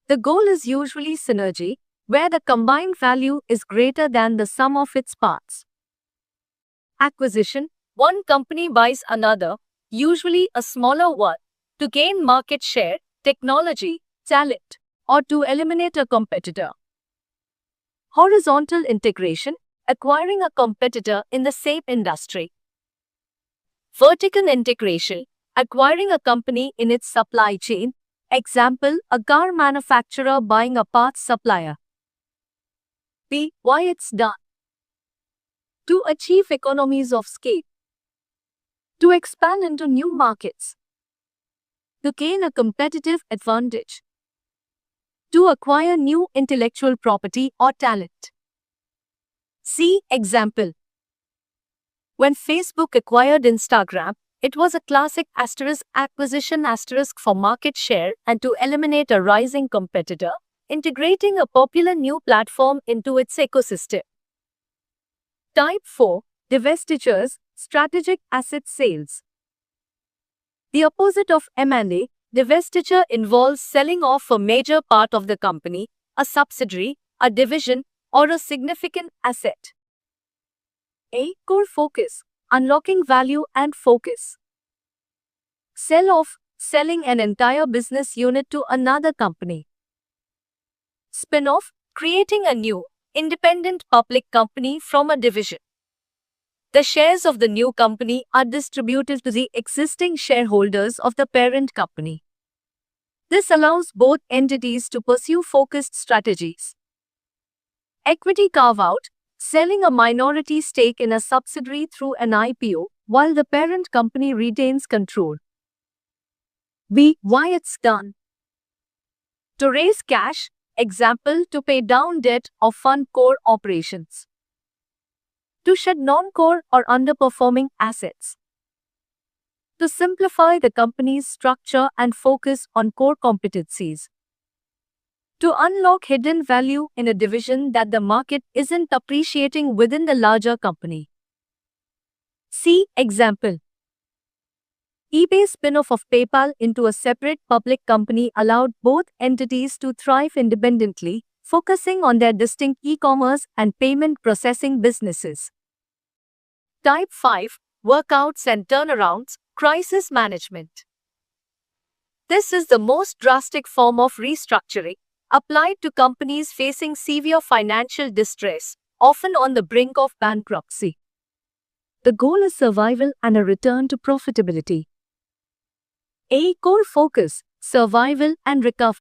The goal is usually synergy, where the combined value is greater than the sum of its parts. Acquisition: one company buys another, usually a smaller one, to gain market share, technology, talent, or to eliminate a competitor. Horizontal integration: acquiring a competitor in the same industry. Vertical integration: acquiring a company in its supply chain. Example, a car manufacturer buying a parts supplier. B. Why it's done: to achieve economies of scale, to expand into new markets, to gain a competitive advantage, to acquire new intellectual property or talent. See example. When Facebook acquired Instagram, it was a classic acquisition for market share and to eliminate a rising competitor, integrating a popular new platform into its ecosystem. Type 4. Divestitures, strategic asset sales. The opposite of M&A, divestiture involves selling off a major part of the company, a subsidiary, a division, or a significant asset. A. Core focus, unlocking value and focus. Sell off, selling an entire business unit to another company. Spin-off, creating a new, independent public company from a division. The shares of the new company are distributed to the existing shareholders of the parent company. This allows both entities to pursue focused strategies. Equity carve-out, selling a minority stake in a subsidiary through an IPO, while the parent company retains control. B. Why it's done: to raise cash, example, to pay down debt or fund core operations. To shed non-core or underperforming assets. To simplify the company's structure and focus on core competencies. To unlock hidden value in a division that the market isn't appreciating within the larger company. See example. eBay's spin-off of PayPal into a separate public company allowed both entities to thrive independently, focusing on their distinct e-commerce and payment processing businesses. Type 5. Workouts and turnarounds, crisis management. This is the most drastic form of restructuring, applied to companies facing severe financial distress, often on the brink of bankruptcy. The goal is survival and a return to profitability. A. Core focus, survival and recovery.